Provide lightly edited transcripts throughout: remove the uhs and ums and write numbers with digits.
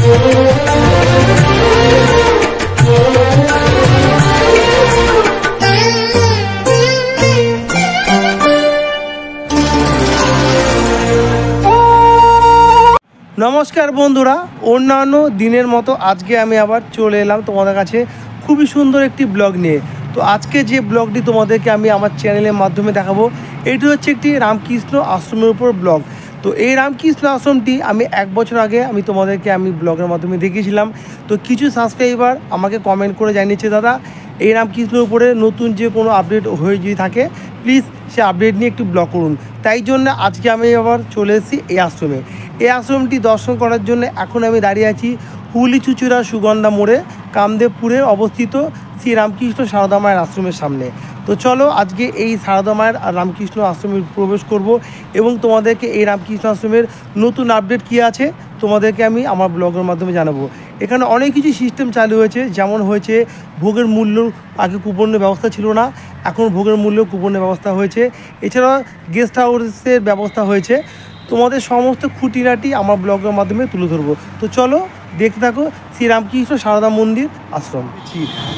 নমস্কার বন্ধুরা, অন্যান্য দিনের মতো আজকে আমি আবার চলে এলাম তোমাদের কাছে খুবই সুন্দর একটি ব্লগ নিয়ে। তো আজকে যে ব্লগটি তোমাদেরকে আমি আমার চ্যানেলের মাধ্যমে দেখাবো, এটি হচ্ছে একটি রামকৃষ্ণ আশ্রমের উপর ব্লগ। তো এই রামকৃষ্ণ আশ্রমটি আমি 1 বছর আগে তোমাদেরকে ব্লগের মাধ্যমে দেখিয়েছিলাম। তো কিছু সাবস্ক্রাইবার আমাকে কমেন্ট করে জানিয়েছে, দাদা এই রামকৃষ্ণের উপরে নতুন যে কোনো আপডেট হয়ে যদি থাকে প্লিজ সে আপডেট নিয়ে একটু ব্লগ করুন। তাই জন্য আজকে আমি আবার চলে এসেছি এই আশ্রমে। এই আশ্রমটি দর্শন করার জন্য এখন আমি দাঁড়িয়ে আছি হুগলি চুঁচুড়া সুগন্ধা মোড়ে, কামদেবপুরে অবস্থিত শ্রী রামকৃষ্ণ সারদা মায়ের আশ্রমের সামনে। তো চলো আজকে এই সারদা মায়ের রামকৃষ্ণ আশ্রমে প্রবেশ করব এবং তোমাদেরকে এই রামকৃষ্ণ আশ্রমের নতুন আপডেট কী আছে তোমাদেরকে আমি আমার ব্লগের মাধ্যমে জানাবো। এখানে অনেক কিছু সিস্টেম চালু হয়েছে, যেমন হয়েছে ভোগের মূল্য, আগে কুপনের ব্যবস্থা ছিল না, এখন ভোগের মূল্য কুপনের ব্যবস্থা হয়েছে। এছাড়া গেস্ট হাউসের ব্যবস্থা হয়েছে। তোমাদের সমস্ত খুঁটিনাটি আমার ব্লগের মাধ্যমে তুলে ধরবো। তো চলো দেখতে থাকো শ্রী রামকৃষ্ণ সারদা মন্দির আশ্রম।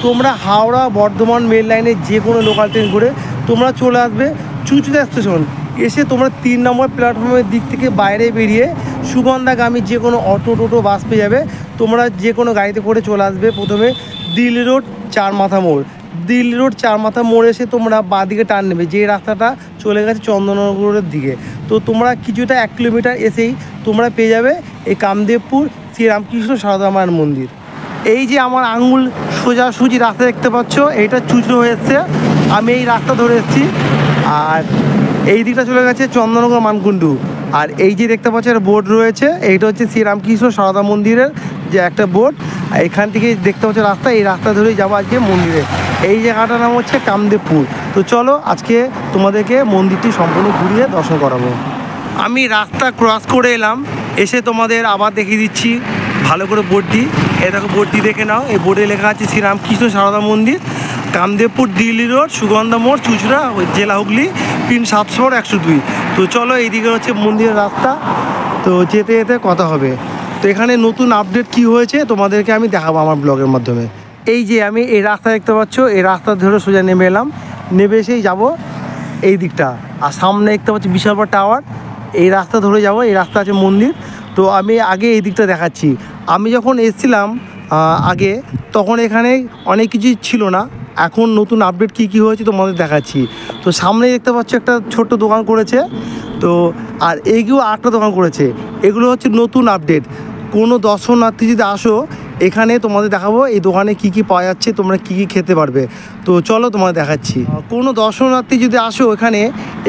তোমরা হাওড়া বর্ধমান মেল লাইনে যে কোনো লোকাল ট্রেন করে তোমরা চলে আসবে চুঁচুড়া স্টেশন। এসে তোমরা 3 নম্বর প্ল্যাটফর্মের দিক থেকে বাইরে বেরিয়ে সুগন্ধাগামী যে কোনো অটো টোটো বাস পেয়ে যাবে। তোমরা যে কোনো গাড়িতে করে চলে আসবে প্রথমে দিল্লি রোড 4 মাথা মোড়। দিল্লি রোড 4 মাথা মোড় এসে তোমরা বাঁদিকে টার্ন নেবে, যে রাস্তাটা চলে গেছে চন্দননগরের দিকে। তো তোমরা কিছুটা 1 কিলোমিটার এসেই তোমরা পেয়ে যাবে এই কামদেবপুর শ্রী রামকৃষ্ণ সারদা মায়ের মন্দির। এই যে আমার আঙুল সোজাসুজি রাস্তা দেখতে পাচ্ছ, এইটা চুঁচুড়ো হয়ে এসছে, আমি এই রাস্তা ধরে এসেছি। আর এই দিকটা চলে গেছে চন্দননগর মানকুণ্ডু। আর এই যে দেখতে পাচ্ছ একটা বোর্ড রয়েছে, এইটা হচ্ছে শ্রী রামকৃষ্ণ সারদা মন্দিরের যে একটা বোর্ড। এখান থেকে দেখতে পাচ্ছ রাস্তা, এই রাস্তা ধরেই যাবো আজকে মন্দিরে। এই জায়গাটার নাম হচ্ছে কামদেবপুর। তো চলো আজকে তোমাদেরকে মন্দিরটি সম্পূর্ণ ঘুরিয়ে দর্শন করাবো। আমি রাস্তা ক্রস করে এলাম, এসে তোমাদের আবার দেখিয়ে দিচ্ছি ভালো করে বোর্ডটি। এই দেখো বোর্ডটি দেখে নাও, এই বোর্ডে লেখা আছে শ্রী রামকৃষ্ণ সারদা মন্দির, কামদেবপুর, দিল্লি রোড, সুগন্ধা মোড়, চুঁচুড়া, জেলা হুগলি, পিন 70102। তো চলো এইদিকে হচ্ছে মন্দিরের রাস্তা। তো যেতে যেতে কথা হবে। তো এখানে নতুন আপডেট কি হয়েছে তোমাদেরকে আমি দেখাবো আমার ব্লগের মাধ্যমে। এই যে আমি এই রাস্তা দেখতে পাচ্ছ, এই রাস্তা ধরে সোজা নেমে এলাম, নেমে এসেই যাবো এই দিকটা। আর সামনে দেখতে পাচ্ছি বিশাল বড় টাওয়ার, এই রাস্তা ধরে যাব, এই রাস্তা আছে মন্দির। তো আমি আগে এই দিকটা দেখাচ্ছি। আমি যখন এসেছিলাম আগে, তখন এখানে অনেক কিছুই ছিল না। এখন নতুন আপডেট কি হয়েছে তোমাদের দেখাচ্ছি। তো সামনে দেখতে পাচ্ছ একটা ছোট্ট দোকান করেছে। তো আর এইগুলো 8টা দোকান করেছে, এগুলো হচ্ছে নতুন আপডেট। কোনো দর্শনার্থী যদি আসো এখানে তোমাদের দেখাবো এই দোকানে কি পাওয়া যাচ্ছে, তোমরা কি খেতে পারবে। তো চলো তোমাদের দেখাচ্ছি। কোনো দর্শনার্থী যদি আসো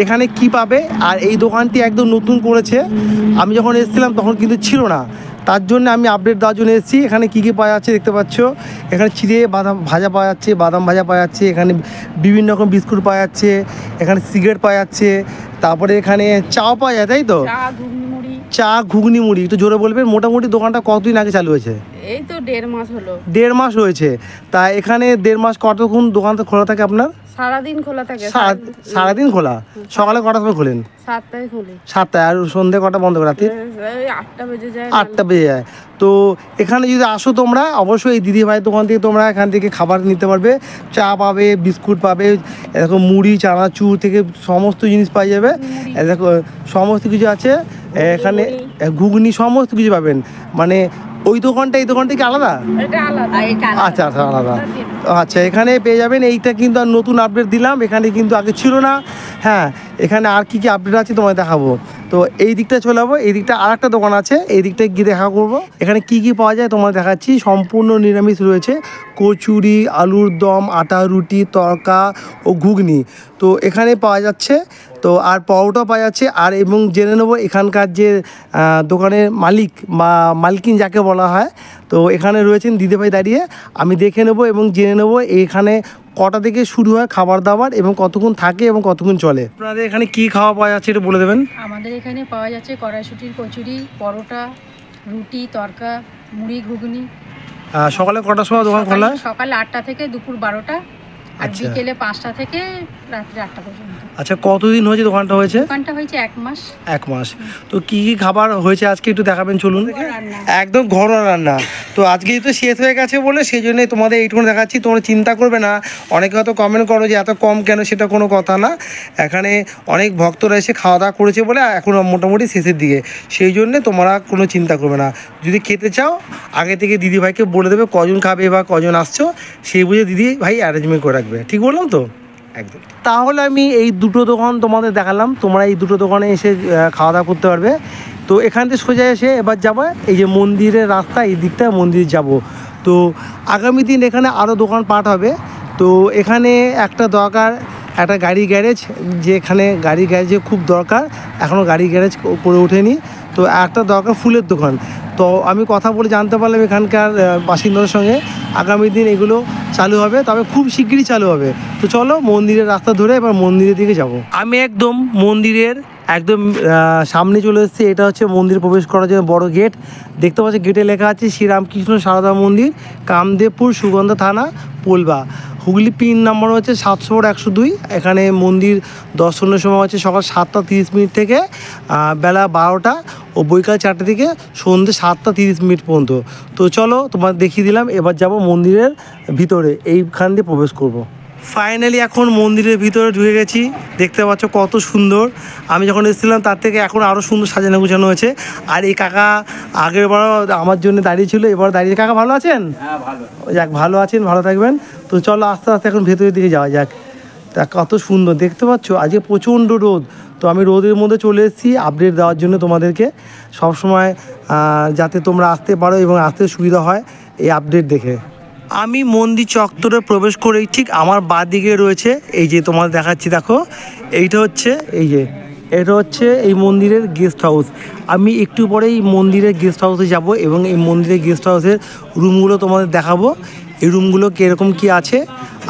এখানে কি পাবে। আর এই দোকানটি একদম নতুন করেছে, আমি যখন এসেছিলাম তখন কিন্তু ছিল না, তার জন্য আমি আপডেট দেওয়ার জন্য এসেছি। এখানে কি পাওয়া যাচ্ছে দেখতে পাচ্ছ, এখানে চিড়ে বাদাম ভাজা পাওয়া যাচ্ছে, বাদাম ভাজা পাওয়া যাচ্ছে, এখানে বিভিন্ন রকম বিস্কুট পাওয়া যাচ্ছে, এখানে সিগারেট পাওয়া যাচ্ছে, তারপরে এখানে চাও পাওয়া যায়, তাই তো? চা, ঘুগনি, মুড়ি। একটু জোরে বলবেন। মোটামুটি দোকানটা কতদিন আগে চালু হয়েছে? এই তো 1.5 মাস হলো। 1.5 মাস হয়েছে। তা এখানে 1.5 মাস কতক্ষণ দোকানটা খোলা থাকে আপনার? সারাদিন খোলা থাকে। সারাদিন খোলা। সকালে কটার সময় খোলেন? 7টায় খুলি। 7টায়। আর সন্ধ্যে কটা বন্ধ করে? রাতে 8টা বেজে যায়। 8টা বেজে যায়। তো এখানে যদি আসো তোমরা, অবশ্যই এই দিদিভাই দোকান থেকে তোমরা এখান থেকে খাবার নিতে পারবে। চা পাবে, বিস্কুট পাবে, দেখো মুড়ি, চানাচুর থেকে সমস্ত জিনিস পাওয়া যাবে। দেখো সমস্ত কিছু আছে এখানে, ঘুগনি, সমস্ত কিছু পাবেন। মানে ওই দোকানটা এই দোকান থেকে আলাদা? আচ্ছা আচ্ছা, আলাদা। আচ্ছা, এখানে পেয়ে যাবেন। এইটা কিন্তু আর নতুন আপডেট দিলাম, এখানে কিন্তু আগে ছিল না। হ্যাঁ, এখানে আর কি আপডেট আছে তোমায় দেখাবো। তো এই দিকটা চলে যাবো, এই দিকটা আর একটা দোকান আছে, এই দিকটায় গিয়ে দেখা করবো। এখানে কি পাওয়া যায় তোমায় দেখাচ্ছি। সম্পূর্ণ নিরামিষ রয়েছে, কচুরি, আলুর দম, আটা রুটি, তড়কা ও ঘুগনি। তো এখানে পাওয়া যাচ্ছে। তো আর পরোটা পাওয়া যাচ্ছে। আর এবং জেনে নেবো এখানকার যে দোকানের মালিক বা মালকিন যাকে বলা হয়, তো এখানে রয়েছেন দিদিভাই দাঁড়িয়ে। আমি দেখে নেবো এবং জেনে নেবো এখানে কটা থেকে শুরু হয় খাবার দাবার এবং কতক্ষণ থাকে এবং কতক্ষণ চলে। আপনাদের এখানে কি খাওয়া পাওয়া যাচ্ছে এটা বলে দেবেন। আমাদের এখানে পাওয়া যাচ্ছে কড়াইশুটির কচুরি, পরোটা, রুটি, তড়কা, মুড়ি, ঘুগনি। সকালে কটার সময় দোকান খোলা? সকাল 8টা থেকে দুপুর 12টা। আর আচ্ছা। বিকেলে 5টা থেকে রাত্রি 8টা পর্যন্ত। আচ্ছা, কতদিন হয়েছে দোকানটা হয়েছে? দোকানটা হয়েছে 1 মাস। 1 মাস। তো কি কি খাবার হয়েছে আজকে একটু দেখাবেন চলুন। রান্না। একদম ঘরোয়া রান্না। তো আজকে তো শেষ হয়ে গেছে বলে সেই জন্যই তোমাদের এইটুকু দেখাচ্ছি, তোমরা চিন্তা করবে না। অনেকে হয়তো কমেন্ট করো যে এত কম কেন, সেটা কোনো কথা না। এখানে অনেক ভক্তরা এসে খাওয়া দাওয়া করেছে বলে এখন মোটামুটি শেষের দিকে, সেই জন্যে তোমরা কোনো চিন্তা করবে না। যদি খেতে চাও আগে থেকে দিদিভাইকে বলে দেবে কজন খাবে বা কজন আসছো, সেই বুঝে দিদি ভাই অ্যারেঞ্জমেন্ট করে রাখবে। ঠিক বললাম তো? একদম। তাহলে আমি এই দুটো দোকান তোমাদের দেখালাম, তোমরা এই দুটো দোকানে এসে খাওয়া দাওয়া করতে পারবে। তো এখান থেকে সোজা এসে এবার যাবো এই যে মন্দিরের রাস্তা, এই দিকটা মন্দির যাব। তো আগামী দিন এখানে আরও দোকান পাট হবে। তো এখানে একটা দরকার, একটা গাড়ি গ্যারেজ, যে এখানে গাড়ি গ্যারেজে খুব দরকার, এখনও গাড়ি গ্যারেজ করে ওঠেনি। তো একটা দরকার ফুলের দোকান। তো আমি কথা বলে জানতে পারলাম এখানকার বাসিন্দাদের সঙ্গে, আগামী দিন এগুলো চালু হবে, তবে খুব শিগগিরই চালু হবে। তো চলো মন্দিরের রাস্তা ধরে এবার মন্দিরের দিকে যাব। আমি একদম মন্দিরের একদম সামনে চলে এসেছি। এটা হচ্ছে মন্দির প্রবেশ করার জন্য বড় গেট। দেখতে পাচ্ছি গেটে লেখা আছে শ্রীরামকৃষ্ণ সারদা মন্দির, কামদেবপুর, সুগন্ধা থানা, পোলবা, হুগলি। পিন নাম্বার হচ্ছে 700-102। এখানে মন্দির দর্শনের সময় হচ্ছে সকাল 7টা 30 থেকে বেলা 12টা ও বৈকাল 4টে থেকে সন্ধ্যে 7টা 30 পর্যন্ত। তো চলো তোমার দেখিয়ে দিলাম, এবার যাব মন্দিরের ভিতরে, এইখান দিয়ে প্রবেশ করব। ফাইনালি এখন মন্দিরের ভিতরে ঢুকে গেছি। দেখতে পাচ্ছ কত সুন্দর। আমি যখন এসেছিলাম তার থেকে এখন আরও সুন্দর সাজানো গুছানো হয়েছে। আর এই কাকা আগের বারও আমার জন্য দাঁড়িয়ে ছিল, এবার দাঁড়িয়ে। কাকা ভালো আছেন? হ্যাঁ, ভালো। যাক, ভালো আছেন, ভালো থাকবেন। তো চলো আস্তে আস্তে এখন ভেতরের দিকে যাওয়া যাক। তা কত সুন্দর দেখতে পাচ্ছ, আজকে প্রচণ্ড রোদ। তো আমি রোদের মধ্যে চলে এসেছি আপডেট দেওয়ার জন্য তোমাদেরকে, সবসময় যাতে তোমরা আসতে পারো এবং আসতে সুবিধা হয় এই আপডেট দেখে। আমি মন্দির চত্বরে প্রবেশ করেই ঠিক আমার বাঁ দিকে রয়েছে এই যে তোমার দেখাচ্ছি, দেখো এইটা হচ্ছে এই যে এটা হচ্ছে এই মন্দিরের গেস্ট হাউস। আমি একটু পরেই মন্দিরের গেস্ট হাউসে যাব এবং এই মন্দিরের গেস্ট হাউসের রুমগুলো তোমাদের দেখাবো। এই রুমগুলো কীরকম কী আছে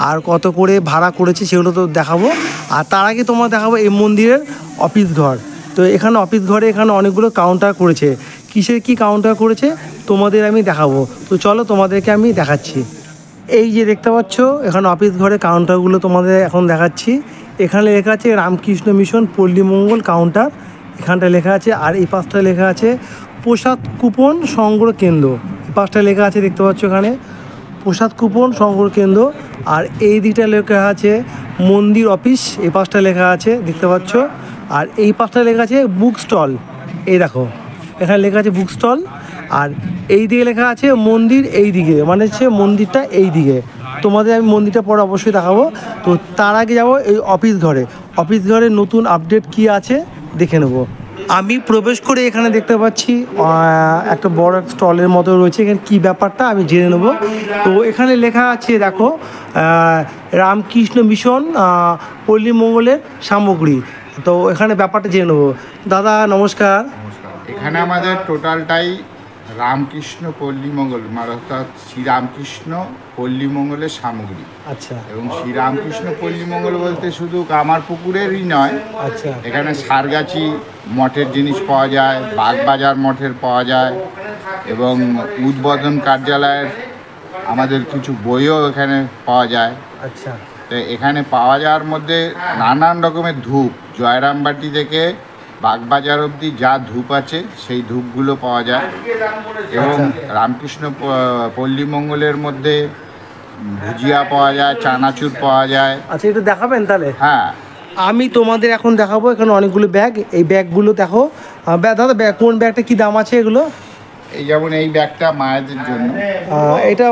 আর কত করে ভাড়া করেছে সেগুলো তো দেখাবো। আর তার আগে তোমার দেখাবো এই মন্দিরের অফিস ঘর। তো এখানে অফিস ঘরে এখানে অনেকগুলো কাউন্টার করেছে। কিসের কি কাউন্টার করেছে তোমাদের আমি দেখাবো। তো চলো তোমাদেরকে আমি দেখাচ্ছি। এই যে দেখতে পাচ্ছ এখানে অফিস ঘরে কাউন্টারগুলো তোমাদের এখন দেখাচ্ছি। এখানে লেখা আছে রামকৃষ্ণ মিশন পল্লীমঙ্গল কাউন্টার, এখানটায় লেখা আছে। আর এই পাশটায় লেখা আছে প্রসাদ কুপন সংগ্রহ কেন্দ্র, এই পাশটায় লেখা আছে দেখতে পাচ্ছ এখানে প্রসাদ কুপন সংগ্রহ কেন্দ্র। আর এই দিকটা লেখা আছে মন্দির অফিস, এই পাশটা লেখা আছে দেখতে পাচ্ছ। আর এই পাশটা লেখা আছে বুক স্টল, এই দেখো এখানে লেখা আছে বুক স্টল। আর এই দিকে লেখা আছে মন্দির, এই দিকে মানে হচ্ছে মন্দিরটা এই দিকে। তোমাদের আমি মন্দিরটা পরে অবশ্যই দেখাবো। তো তার আগে যাবো এই অফিস ঘরে। অফিস ঘরে নতুন আপডেট কি আছে দেখে নেবো। আমি প্রবেশ করে এখানে দেখতে পাচ্ছি একটা বড় স্টলের মতো রয়েছে। এখানে কী ব্যাপারটা আমি জেনে নেবো। তো এখানে লেখা আছে দেখো রামকৃষ্ণ মিশন পল্লীমঙ্গলের সামগ্রী। তো এখানে ব্যাপারটা জেনে নেবো। দাদা নমস্কার। এখানে আমাদের টোটালটাই রামকৃষ্ণ পল্লীমঙ্গল, অর্থাৎ শ্রীরামকৃষ্ণ পল্লীমঙ্গলের সামগ্রী। আচ্ছা এবং শ্রীরামকৃষ্ণ পল্লীমঙ্গল বলতে শুধু কামারপুকুরেরই নয়, আচ্ছা এখানে সারগাছি মঠের জিনিস পাওয়া যায়, বাগবাজার মঠের পাওয়া যায় এবং উদ্বোধন কার্যালয়ের আমাদের কিছু বইও এখানে পাওয়া যায়। আচ্ছা তো এখানে পাওয়া যাওয়ার মধ্যে নানান রকমের ধূপ, জয়রামবাটি থেকে বাগবাজার অবধি যা ধূপ আছে সেই ধূপগুলো পাওয়া যায়। এবং রামকৃষ্ণ পল্লীমঙ্গলের মধ্যে ভুজিয়া পাওয়া যায়, চানাচুর পাওয়া যায়। আচ্ছা, এটা দেখাবেন তাহলে? হ্যাঁ, আমি তোমাদের এখন দেখাবো এখানে অনেকগুলো ব্যাগ। এই ব্যাগগুলো দেখো। দাদা ব্যাগ, কোন ব্যাগটা কি দাম আছে এগুলো? এই যেমন এই ব্যাগটা মায়েদের জন্য, এটা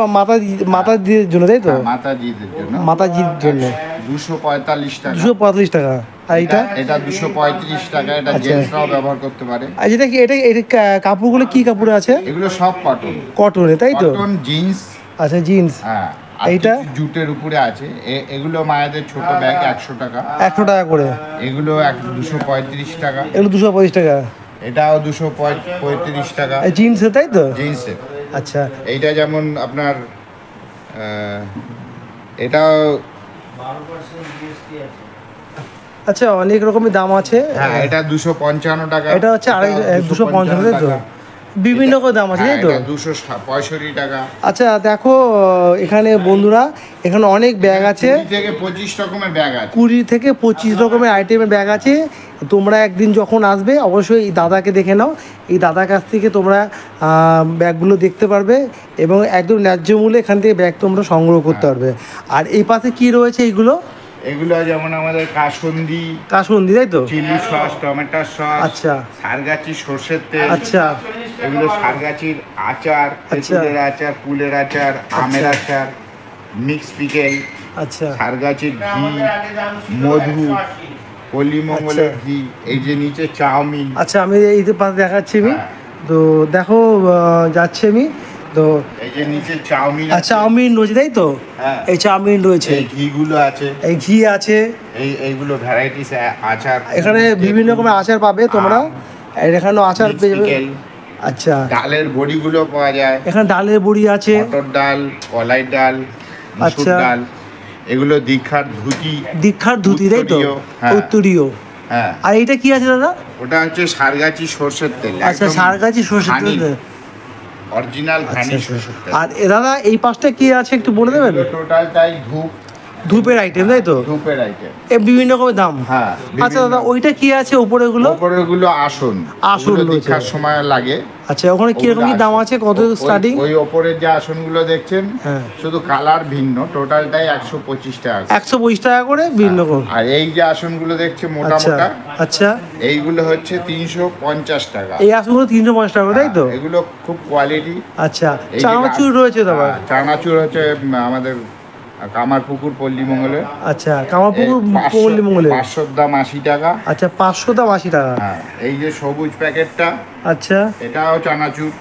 মাতাজির জন্য তাই তো? মাতাজিদের জন্য, মাতাজির জন্য 245 টাকা। 245 টাকা। আর এটা? এটা 235 টাকা। এটা আচ্ছা। জেন্টসরাও ব্যবহার করতে পারে। আর যেটা কি এটা কাপড়গুলো কি কাপড়ে আছে? এগুলো সব কটন, কটনে তাই তো? Cotton jeans. আচ্ছা জিন্স। হ্যাঁ, আর এইটা? কিছু জুটের উপরে আছে। এগুলো মায়েদের ছোট ব্যাগ 100 টাকা। 100 টাকা করে। এগুলো 235 টাকা। এগুলো 225 টাকা। এটাও 235 টাকা। জিন্স তাই তো? জিন্সের। আচ্ছা এইটা যেমন আপনার এটাও, আচ্ছা অনেক রকমের দাম আছে। হ্যাঁ, এটা 255 টাকা। এটা হচ্ছে 255 তাই তো? বিভিন্ন করে দাম আছে, তাই তো? 265 টাকা। আচ্ছা দেখো এখানে বন্ধুরা, এখানে অনেক ব্যাগ আছে, 20 থেকে 25 রকমের ব্যাগ আছে। 20 থেকে 25 রকমের আইটেমের ব্যাগ আছে। তোমরা একদিন যখন আসবে অবশ্যই এই দাদাকে দেখে নাও, এই দাদার কাছ থেকে তোমরা ব্যাগগুলো দেখতে পারবে এবং একদম ন্যায্য মূল্যে এখান থেকে ব্যাগ তোমরা সংগ্রহ করতে পারবে। আর এই পাশে কি রয়েছে এইগুলো? এগুলো যেমন আমাদের কাসুন্দি, তাই তো? চিলি সস, টমেটো সস, আচ্ছা, সারগাছি সর্ষের তেল, আচ্ছা, এগুলো সারগাছির আচার, তেঁতুলের আচার, কুলের আচার, আমের আচার, মিক্স পিকেল, আচ্ছা, সারগাছির ঘি, মধু, পল্লীমঙ্গলের ঘি, এই যে নিচে চাউমিন। আচ্ছা আমি এই যে পাশে দেখাচ্ছি আমি, হ্যাঁ। তো দেখো যাচ্ছি আমি, তো এই যে নিচে চাউমিন, চাউমিন রয়েছে, তাই তো? হ্যাঁ। এই চাউমিন রয়েছে, এই ঘিগুলো আছে, এই ঘি আছে, এইগুলো ভ্যারাইটিস আচার, এখানে বিভিন্ন রকমের আচার পাবে তোমরা, এখানেও আচার পেয়ে যাবে। পিকেল, আচ্ছা, ডালের বড়িগুলো পাওয়া যায়, এখানে ডালের বড়ি আছে, মটর ডাল, কলাই ডাল, মসুর আচ্ছা। ডাল, এগুলো দীক্ষার ধুতি, ধুতি, তাই তো? উত্তরীয়, হ্যাঁ। উত্তরীয়। হ্যাঁ, আর এইটা কি আছে দাদা? ওটা হচ্ছে সারগাছি সর্ষের তেল। আচ্ছা, সারগাছি সরষের তেল, অরিজিনাল ঘানি আচ্ছা। সর্ষের তেল। আর দাদা এই পাশটা কি আছে একটু বলে দেবেন? টোটালটাই ধূপ, ধূপের আইটেম, তাই তো? ধূপের আইটেম। এ বিভিন্ন রকমের দাম। হ্যাঁ, আচ্ছা দাদা ওইটা কি আছে উপরে গুলো? ওপরেগুলো আসন, আসন ওগুলো রয়েছে। দীক্ষার সময় লাগে। আচ্ছা ওখানে কিরকম কি দাম আছে, কত স্টার্টিং? ওই ওপরের যে আসনগুলো দেখছেন, হ্যাঁ। শুধু কালার ভিন্ন, টোটালটাই 125 টাকা। 125 টাকা করে বিভিন্ন রকম। আর এই যে আসনগুলো দেখছে মোটা আচ্ছা, মোটা, আচ্ছা, এইগুলো হচ্ছে 350 টাকা। এই আসনগুলো 350 টাকা করে, তাই তো? এগুলো খুব কোয়ালিটি। আচ্ছা, এই যে চানাচুর রয়েছে দাদা? চানাচুর হচ্ছে আমাদের কামারপুকুর পল্লীমঙ্গলে। আচ্ছা, কামারপুকুর পল্লীমঙ্গলে 500 দাম 80 টাকা। আচ্ছা, 500 দাম 80 টাকা। হ্যাঁ, এই যে সবুজ প্যাকেটটা, আচ্ছা, এটাও চানাচুর।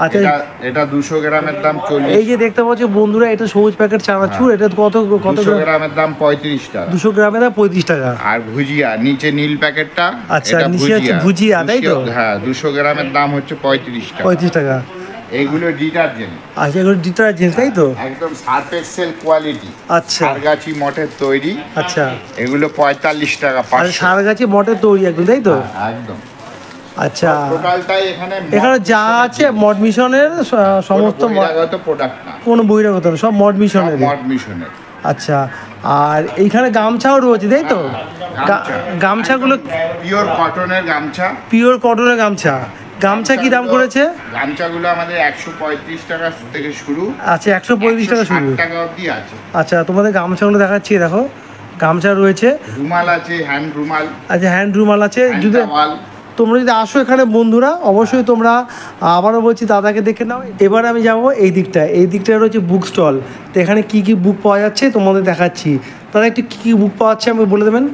আচ্ছা, এটা 200 গ্রামের দাম 40। এই যে দেখতে পাচ্ছ বন্ধুরা, এটা সবুজ প্যাকেট চানাচুর, এটা কত 200 গ্রামের দাম 35 টাকা। 200 গ্রামের দাম 35 টাকা। আর ভুজিয়া নিচে নীল প্যাকেটটা, আচ্ছা, নিচে হচ্ছে ভুজিয়া, তাই তো? হ্যাঁ, 200 গ্রামের দাম হচ্ছে 35 টাকা। 35 টাকা। এইগুলো ডিটারজেন্ট, আচ্ছা, এগুলো ডিটারজেন্ট, তাই তো? একদম সার্ফ এক্সেল কোয়ালিটি, আচ্ছা, সারগাছি মঠের তৈরি। আচ্ছা, এগুলো 45 টাকা, আর 500। সারগাছি মঠের তৈরি একদম, তাই তো? একদম। আচ্ছা, টোটালটাই এখানে এখানে যা আছে মড মিশনের সমস্ত প্রোডাক্ট না, কোনো বহিরাগত না, সব মড মিশনের। মড মিশনের। আচ্ছা, আর এইখানে গামছাও রয়েছে, তাই তো? গামছাগুলো পিওর কটনের গামছা। পিওর কটনের গামছা। গামছা কি দাম করেছে? গামছাগুলো আমাদের 135 টাকা থেকে শুরু। আচ্ছা, 135 টাকা শুরু। 160 টাকা অবধি আছে। আচ্ছা, তোমাদের গামছাগুলো দেখাচ্ছি, দেখো গামছা রয়েছে, রুমাল আছে, হ্যান্ড রুমাল। আচ্ছা, হ্যান্ড রুমাল আছে। যদি টাওয়াল। তোমরা যদি আসো এখানে বন্ধুরা, অবশ্যই তোমরা, আবারও বলছি, দাদাকে দেখে নাও। এবার আমি যাবো এই দিকটায়, এই দিকটায় রয়েছে বুক স্টল। তো এখানে কি কি বুক পাওয়া যাচ্ছে তোমাদের দেখাচ্ছি। দাদা একটু কী কী বুক পাওয়া যাচ্ছে আমাকে বলে দেবেন?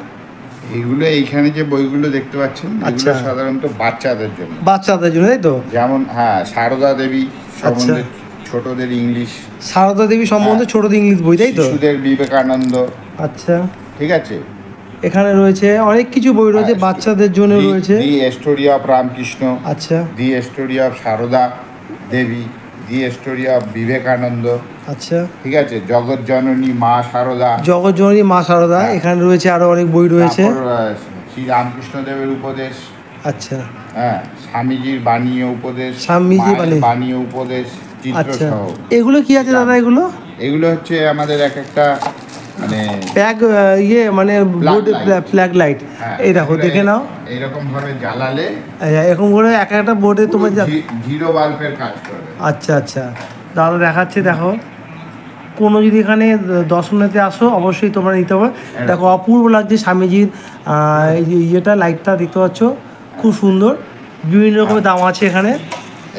এইগুলো এইখানে যে বইগুলো দেখতে পাচ্ছেন, আচ্ছা। এগুলো সাধারণত বাচ্চাদের জন্য। বাচ্চাদের জন্য, তাই তো? যেমন হ্যাঁ, সারদা দেবী সম্বন্ধে, ছোটদের ইংলিশ। সারদা দেবী সম্বন্ধে ছোটদের ইংলিশ বই, তাই তো? শিশুদের বিবেকানন্দ। আচ্ছা, ঠিক আছে। এখানে রয়েছে অনেক কিছু বই রয়েছে, বাচ্চাদের জন্য রয়েছে। দি স্টোরি অফ রামকৃষ্ণ, আচ্ছা, the story of Sarada Devi, the story of Vivekananda. আচ্ছা, ঠিক আছে। জগৎ জননী মা সারদা, জগৎ জননী মা সারদা। এখানে রয়েছে আরো অনেক বই রয়েছে। তারপর, শ্রী রামকৃষ্ণ দেবের উপদেশ। আচ্ছা, হ্যাঁ, স্বামীজির বাণীয় উপদেশ, স্বামীজির মায়ের বাণীয় উপদেশ, চিত্র আচ্ছা, সহ। এগুলো কি আছে দাদা? এগুলো এগুলো হচ্ছে আমাদের এক একটা মানে প্যাক, ইয়ে মানে বোর্ডে ফ্ল্যাগ লাইট। হ্যাঁ, এই দেখো, দেখে নাও, এইরকম ভাবে জ্বালালে এরকম করে এক একটা বোর্ডে তোমার জিরো বাল্বের কাজ করবে। আচ্ছা, আচ্ছা, দাদা দেখাচ্ছে, দেখো। কোনো যদি এখানে দর্শনেতে আসো অবশ্যই তোমরা নিতে হবে। দেখো, অপূর্ব লাগছে স্বামীজির এই যে ইয়েটা, লাইটটা দেখতে পাচ্ছ, খুব সুন্দর। বিভিন্ন রকমের দাম আছে এখানে।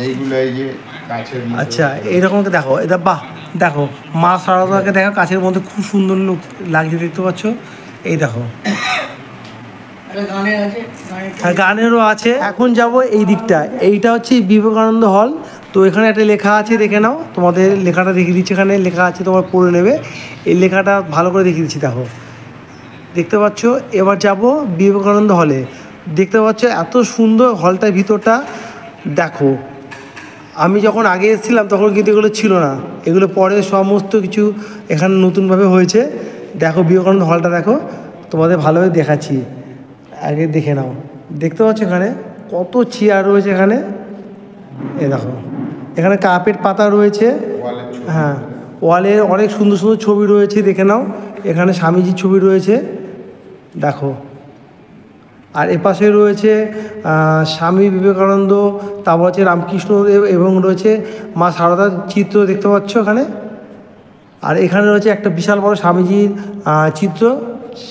এইগুলো এই যে কাছের মধ্যে। আচ্ছা, এইরকম দেখো, এটা বাহ, দেখো মা সারদাকে দেখো কাছের মধ্যে, খুব সুন্দর লোক লাগছে, দেখতে পাচ্ছ। এই দেখো, হ্যাঁ, গানেরও আছে। এখন যাব এই দিকটা, এইটা হচ্ছে বিবেকানন্দ হল। তো এখানে একটা লেখা আছে, দেখে নাও, তোমাদের লেখাটা দেখিয়ে দিচ্ছি। এখানে লেখা আছে, তোমার পড়ে নেবে। এই লেখাটা ভালো করে দেখিয়ে দিচ্ছি, দেখো, দেখতে পাচ্ছ। এবার যাব বিবেকানন্দ হলে। দেখতে পাচ্ছ এত সুন্দর হলটার ভিতরটা, দেখো। আমি যখন আগে এসেছিলাম তখন কিন্তু এগুলো ছিল না, এগুলো পরে সমস্ত কিছু এখানে নতুনভাবে হয়েছে। দেখো বিবেকানন্দ হলটা, দেখো, তোমাদের ভালোভাবে দেখাচ্ছি, আগে দেখে নাও। দেখতে পাচ্ছ এখানে কত চেয়ার রয়েছে এখানে, এই দেখো এখানে কার্পেট পাতা রয়েছে। ওয়ালের ছবি। হ্যাঁ, ওয়ালে অনেক সুন্দর সুন্দর ছবি রয়েছে, দেখে নাও। এখানে স্বামীজির ছবি রয়েছে, দেখো। আর এপাশে রয়েছে স্বামী বিবেকানন্দ, তারপর হচ্ছে রামকৃষ্ণদেব এবং রয়েছে মা সারদার চিত্র দেখতে পাচ্ছ এখানে। আর এখানে রয়েছে একটা বিশাল বড় স্বামীজির চিত্র,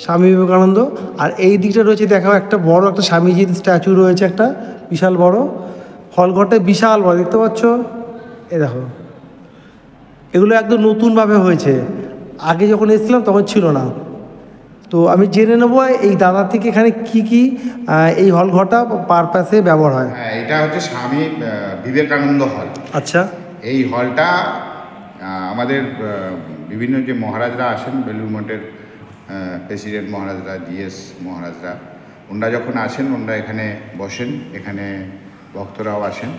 স্বামী বিবেকানন্দ। আর এই দিকটা রয়েছে দেখো একটা বড় একটা স্বামীজির স্ট্যাচু রয়েছে, একটা বিশাল বড়। হলঘরটা বিশাল বড় দেখতে পাচ্ছ, এ দেখো। এগুলো একদম নতুনভাবে হয়েছে, আগে যখন এসেছিলাম তখন ছিল না। তো আমি জেনে নেবো এই দাদার থেকে এখানে কি কি এই হলঘরটা পারপাসে ব্যবহার হয়। হ্যাঁ, এটা হচ্ছে স্বামী বিবেকানন্দ হল। আচ্ছা। এই হলটা আমাদের বিভিন্ন যে মহারাজরা আসেন, বেলুড় মঠের প্রেসিডেন্ট মহারাজরা, জিএস মহারাজরা, ওনারা যখন আসেন ওনারা এখানে বসেন। এখানে ভক্তরাও আসেন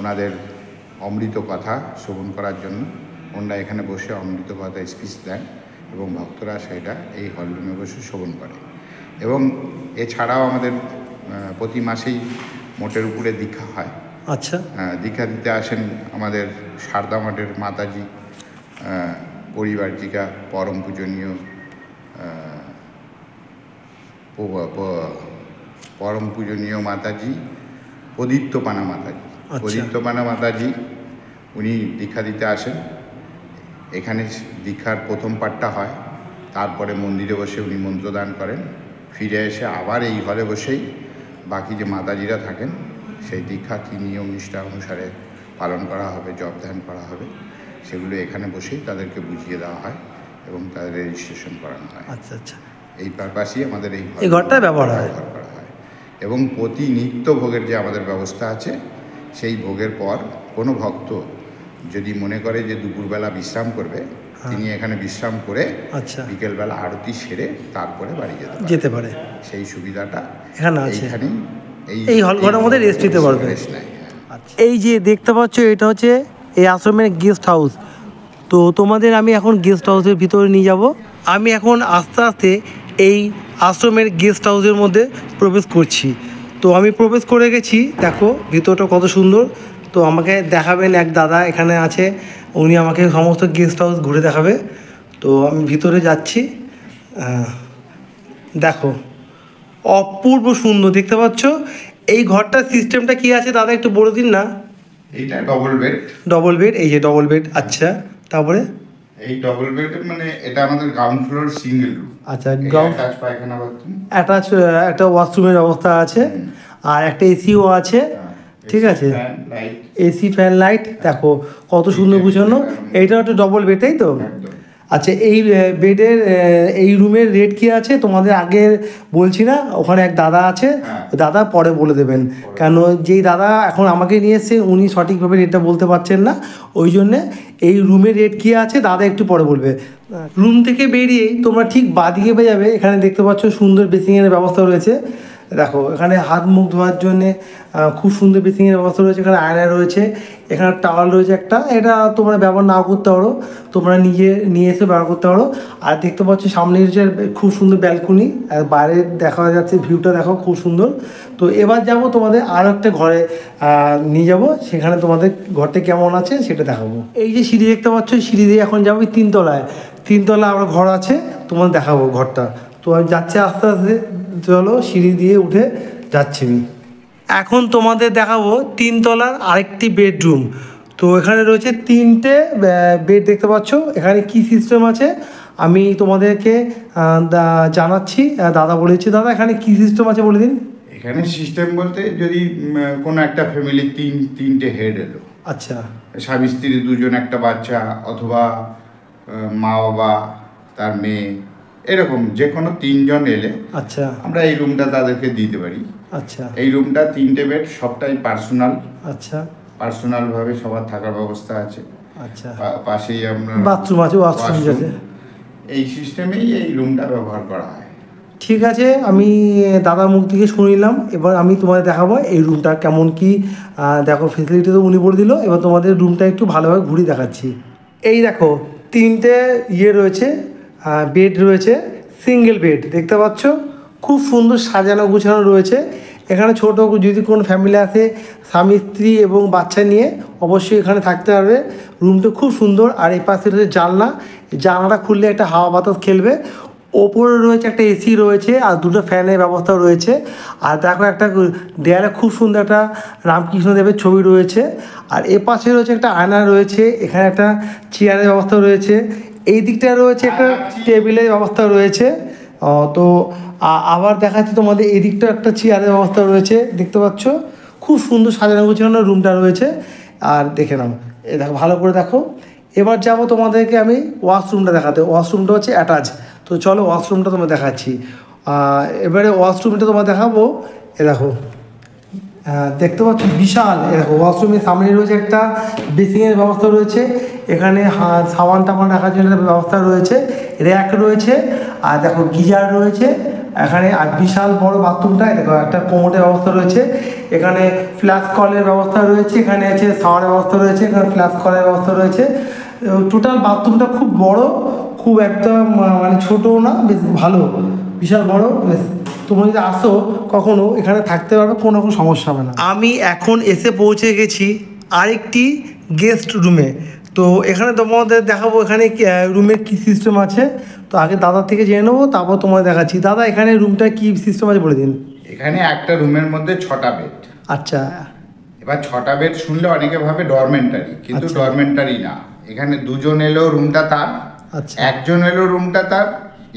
ওনাদের অমৃত কথা শ্রবণ করার জন্য। ওনারা এখানে বসে অমৃত কথা স্পিচ দেন এবং ভক্তরা সেটা এই হলরুমে বসে শ্রবণ করে। এবং এছাড়াও আমাদের প্রতি মাসেই মঠের উপরে দীক্ষা হয়। আচ্ছা। দীক্ষা দিতে আসেন আমাদের সারদা মঠের মাতাজি, পরিবারজিকা, পরম পূজনীয় পরম পূজনীয় মাতাজি প্রদীপ্তপানা মাতাজি। প্রদীপ্তপানা মাতাজি উনি দীক্ষা দিতে আসেন। এখানে দীক্ষার প্রথম পাঠটা হয়, তারপরে মন্দিরে বসে উনি মন্ত্রদান করেন। ফিরে এসে আবার এই ঘরে বসেই বাকি যে মাতাজিরা থাকেন সেই দীক্ষা কী নিয়ম নিষ্ঠা অনুসারে পালন করা হবে, জপ ধ্যান করা হবে, সেগুলো এখানে বসেই তাদেরকে বুঝিয়ে দেওয়া হয় এবং তাদের রেজিস্ট্রেশন করানো হয়। আচ্ছা আচ্ছা। এই পারপাসই আমাদের এই ঘরটা ব্যবহার করা হয়। এবং প্রতি নিত্য ভোগের যে আমাদের ব্যবস্থা আছে, সেই ভোগের পর কোনো ভক্ত যদি মনে করে যে দুপুরবেলা বিশ্রাম করবে, তিনি এখানে বিশ্রাম করে আচ্ছা বিকেলবেলা আরতি সেরে তারপরে বাড়ি যেতে পারে। সেই সুবিধাটা এখানে আছে। এইখানেই এই হলঘরের মধ্যে রেস্ট নিতে পারবে। আচ্ছা। এই যে দেখতে পাচ্ছ এটা হচ্ছে এই আশ্রমের গেস্ট হাউস। তো তোমাদের আমি এখন গেস্ট হাউসের ভিতরে নিয়ে যাব। আমি এখন আস্তে আস্তে এই আশ্রমের গেস্ট হাউসের মধ্যে প্রবেশ করছি। তো আমি প্রবেশ করে গেছি, দেখো ভিতরটা কত সুন্দর। তো আমাকে দেখাবেন এক দাদা এখানে আছে, উনি আমাকে সমস্ত গেস্ট হাউস ঘুরে দেখাবে। তো আমি ভিতরে যাচ্ছি। দেখো অপূর্ব সুন্দর দেখতে পাচ্ছ। এই ঘরটার সিস্টেমটা কি আছে দাদা একটু বলে দিন না। এইটা ডবল বেড। ডবল বেড, এই যে ডবল বেড। আচ্ছা, তারপরে এই ডবল বেড মানে এটা আমাদের গ্রাউন্ড ফ্লোর সিঙ্গেল রুম। আচ্ছা, গ্রাউন্ড পায়খানা বাথরুম, অ্যাটাচ একটা ওয়াশরুমের ব্যবস্থা আছে, আর একটা এসিও আছে। ঠিক আছে, এসি ফ্যান লাইট দেখো কত সুন্দর গুছানো। এইটা একটা ডবল বেড, তাই তো? আচ্ছা, এই বেডের এই রুমের রেট কী আছে তোমাদের আগে বলছি না, ওখানে এক দাদা আছে, দাদা পরে বলে দেবেন। কেন যেই দাদা এখন আমাকে নিয়ে এসছে উনি সঠিকভাবে রেটটা বলতে পারছেন না, ওই জন্যে এই রুমের রেট কী আছে দাদা একটু পরে বলবে। রুম থেকে বেরিয়েই তোমরা ঠিক বাদিকে পেয়ে যাবে, এখানে দেখতে পাচ্ছ সুন্দর বেসিংয়ের ব্যবস্থা রয়েছে। দেখো এখানে হাত মুখ ধোয়ার জন্যে খুব সুন্দর বেসিংয়ের ব্যবস্থা রয়েছে। এখানে আয়না রয়েছে, এখানে টাওয়াল রয়েছে একটা, এটা তোমরা ব্যবহার নাও করতে পারো, তোমরা নিজে নিয়ে এসে ব্যবহার করতে পারো। আর দেখতে পাচ্ছ সামনে রয়েছে খুব সুন্দর ব্যালকনি, আর বাইরে দেখা যাচ্ছে ভিউটা দেখো খুব সুন্দর। তো এবার যাব তোমাদের আরও একটা ঘরে নিয়ে যাব, সেখানে তোমাদের ঘরটা কেমন আছে সেটা দেখাবো। এই যে সিঁড়ি দেখতে পাচ্ছ, সিঁড়ি দিয়ে এখন যাবো তিনতলায়। তিনতলা আবার ঘর আছে, তোমাদের দেখাবো ঘরটা। তো আমি যাচ্ছি আস্তে আস্তে, চলো সিঁড়ি দিয়ে উঠে যাচ্ছি। এখন তোমাদের দেখাবো তিনতলার আরেকটি বেডরুম। তো এখানে রয়েছে তিনটে বেড দেখতে পাচ্ছ। এখানে কি সিস্টেম আছে আমি তোমাদেরকে জানাচ্ছি। দাদা বলেছি, দাদা এখানে কি সিস্টেম আছে বলে দিন। এখানে সিস্টেম বলতে যদি কোনো একটা ফ্যামিলির তিনটে হেড এলো, আচ্ছা, স্বামী স্ত্রী দুজন, একটা বাচ্চা, অথবা মা বাবা তার মেয়ে, এরকম যে কোনো তিনজন এলে, আচ্ছা, আমরা এই রুমটা তাদেরকে দিতে পারি। আচ্ছা, এই রুমটা তিনটে বেড, সবটাই পার্সোনাল। আচ্ছা, পার্সোনালভাবে সবার থাকার ব্যবস্থা আছে। আচ্ছা, পাশেই আমরা বাথরুম আছে, ওয়াশরুম আছে। এই সিস্টেমেই এই রুমটা ব্যবহার করা হয়। ঠিক আছে, আমি দাদার মুখ থেকে শুনিলাম। এবার আমি তোমাদের দেখাবো এই রুমটা কেমন কি। দেখো ফেসিলিটি তো উনি বলে দিল, এবার তোমাদের রুমটা একটু ভালোভাবে ঘুরে দেখাচ্ছি। এই দেখো তিনটে রয়েছে, বেড রয়েছে, সিঙ্গেল বেড দেখতে পাচ্ছ, খুব সুন্দর সাজানো গুছানো রয়েছে। এখানে ছোট যদি কোনো ফ্যামিলি আসে স্বামী স্ত্রী এবং বাচ্চা নিয়ে অবশ্যই এখানে থাকতে পারবে। রুমটা খুব সুন্দর। আর এই পাশে রয়েছে জানলা, জানলাটা খুললে একটা হাওয়া বাতাস খেলবে। ওপরে রয়েছে একটা এসি রয়েছে আর দুটো ফ্যানের ব্যবস্থা রয়েছে। আর দেখো একটা দেয়ালে খুব সুন্দর একটা রামকৃষ্ণদেবের ছবি রয়েছে। আর এ পাশে রয়েছে একটা আয়না রয়েছে, এখানে একটা চেয়ারের ব্যবস্থা রয়েছে, এই দিকটায় রয়েছে একটা টেবিলের ব্যবস্থা রয়েছে। তো আবার দেখাচ্ছি তোমাদের এই দিকটা একটা চেয়ারের ব্যবস্থা রয়েছে, দেখতে পাচ্ছ খুব সুন্দর সাজানো গোছানো রুমটা রয়েছে। আর দেখে নাও, এ দেখো ভালো করে দেখো। এবার যাবো তোমাদেরকে আমি ওয়াশরুমটা দেখাতে। ওয়াশরুমটা হচ্ছে অ্যাটাচ। তো চলো ওয়াশরুমটা তোমার দেখাচ্ছি। এবারে ওয়াশরুমটা তোমার দেখাবো। এ দেখো দেখতে পাচ্ছ বিশাল। এ দেখো ওয়াশরুমের সামনে রয়েছে একটা বেসিংয়ের ব্যবস্থা রয়েছে, এখানে সাবান টাবান রাখার জন্য ব্যবস্থা রয়েছে, র্যাক রয়েছে, আর দেখো গিজার রয়েছে এখানে। আর বিশাল বড় বাথরুমটায় দেখো একটা কোমোটের ব্যবস্থা রয়েছে, এখানে ফ্ল্যাশ কলের ব্যবস্থা রয়েছে, এখানে আছে শাওয়ারের ব্যবস্থা রয়েছে, এখানে ফ্ল্যাশ কলের ব্যবস্থা রয়েছে। টোটাল বাথরুমটা খুব বড়, খুব একদম মানে ছোটও না, বেশ ভালো, বিশাল বড়। বেশ তোমরা যদি আসো কখনো এখানে থাকতে পারবে, কোনো রকম সমস্যা হবে না। আমি এখন এসে পৌঁছে গেছি আরেকটি গেস্ট রুমে। তো এখানে তোমাদের দেখাবো এখানে রুমের কী সিস্টেম আছে। তো আগে দাদার থেকে জেনে নেবো, তারপর তোমাদের দেখাচ্ছি। দাদা এখানে রুমটা কী সিস্টেম আছে বলে দিন। এখানে একটা রুমের মধ্যে 6টা বেড। আচ্ছা। এবার 6টা বেড শুনলে অনেকে ভাবে ডরমেন্টারি, কিন্তু ডরমেন্টারি না। এখানে দুজন এলেও রুমটা তার, আচ্ছা, একজন এলো রুমটা তার।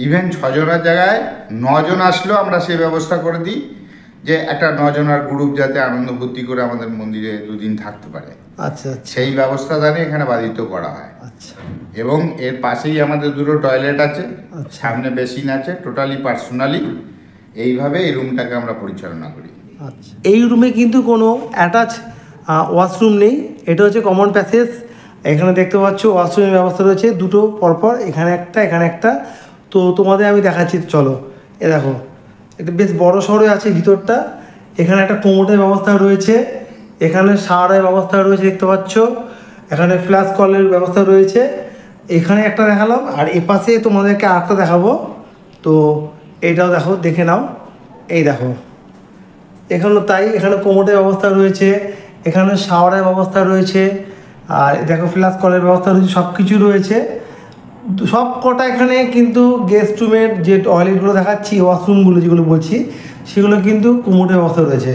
ইভেন 6 জনের জায়গায় 9 জন আসলেও আমরা সেই ব্যবস্থা করে দিই যে একটা 9 জনের গ্রুপ যাতে আনন্দ ফুর্তি করে আমাদের মন্দিরে দুদিন থাকতে পারে। আচ্ছা, সেই ব্যবস্থা জানিয়ে এখানে বাধিত করা হয়। আচ্ছা। এবং এর পাশেই আমাদের দুটো টয়লেট আছে, আচ্ছা। সামনে বেসিন আছে, টোটালি পার্সোনালি এইভাবে এই রুমটাকে আমরা পরিচালনা করি। আচ্ছা। এই রুমে কিন্তু কোনো অ্যাটাচ ওয়াশরুম নেই, এটা হচ্ছে কমন প্যাসেজ। এখানে দেখতে পাচ্ছ ওয়াশরুমের ব্যবস্থা রয়েছে দুটো পরপর, এখানে একটা এখানে একটা। তো তোমাদের আমি দেখাচ্ছি, চলো। এ দেখো এটা বেশ বড় সড়ো আছে ভিতরটা। এখানে একটা কোমোটের ব্যবস্থা রয়েছে, এখানে শাওয়ারের ব্যবস্থা রয়েছে দেখতে পাচ্ছ, এখানে ফ্ল্যাশ কলের ব্যবস্থা রয়েছে, এখানে একটা দেখালাম। আর এ পাশে তোমাদেরকে আরেকটা দেখাবো। তো এইটাও দেখো, দেখে নাও। এই দেখো এখানেও তাই, এখানে কোমোটের ব্যবস্থা রয়েছে, এখানে শাওয়ারের ব্যবস্থা রয়েছে, আর দেখো ফ্ল্যাশ কলের ব্যবস্থা রয়েছে, সব কিছু রয়েছে সব কটা। এখানে কিন্তু গেস্ট রুমের যে টয়লেটগুলো দেখাচ্ছি, ওয়াশরুমগুলো যেগুলো বলছি, সেগুলো কিন্তু কোমোটের ব্যবস্থা রয়েছে।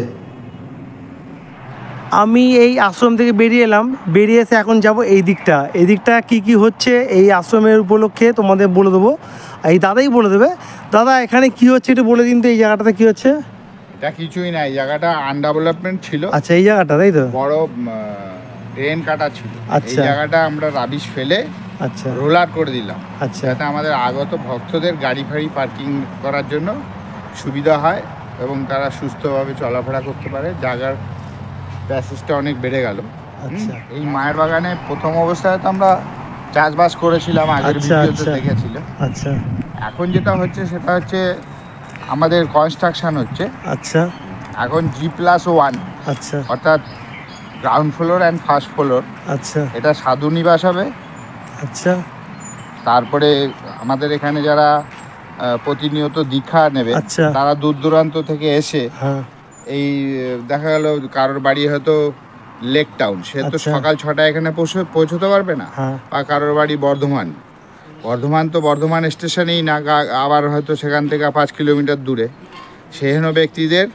আমি এই আশ্রম থেকে বেরিয়ে এলাম, বেরিয়ে এসে এখন যাব এই দিকটা। এই দিকটা কী কী হচ্ছে এই আশ্রমের উপলক্ষে তোমাদের বলে দেবো, এই দাদাই বলে দেবে। দাদা এখানে কি হচ্ছে একটু বলে দিন তো, এই জায়গাটাতে কী হচ্ছে? এটা কিছুই না, এই জায়গাটা আনডেভেলপমেন্ট ছিল। আচ্ছা, এই জায়গাটা তাই তো, বড় ড্রেন কাটা ছিল। এই আচ্ছা। জায়গাটা আমরা রাবিশ ফেলে আচ্ছা রোলার করে দিলাম, আচ্ছা যাতে আমাদের আগত ভক্তদের গাড়ি ফাড়ি পার্কিং করার জন্য সুবিধা হয় এবং তারা সুস্থভাবে চলাফেরা করতে পারে। জায়গার প্যাসেজটা অনেক বেড়ে গেল। আচ্ছা এই মায়ের বাগানে প্রথম অবস্থায় তো আমরা চাষবাস করেছিলাম, আগের আচ্ছা, ভিডিওতে আচ্ছা। দেখেছিল। আচ্ছা এখন যেটা হচ্ছে সেটা হচ্ছে আমাদের কনস্ট্রাকশন হচ্ছে। আচ্ছা এখন G+1, আচ্ছা অর্থাৎ ground floor and first floor. আচ্ছা এটা সাধু নিবাস হবে। আচ্ছা তারপরে আমাদের এখানে যারা প্রতিনিয়ত দীক্ষা নেবে, আচ্ছা। তারা দূর দূরান্ত থেকে এসে হ্যাঁ এই দেখা গেল কারোর বাড়ি হয়তো লেক টাউন, সে তো আচ্ছা। সকাল 6টায় এখানে পৌঁছতে পারবে না। হ্যাঁ বা কারোর বাড়ি বর্ধমান, তো বর্ধমান স্টেশনেই না, আবার হয়তো সেখান থেকে 5 কিলোমিটার দূরে। সেহেন ব্যক্তিদের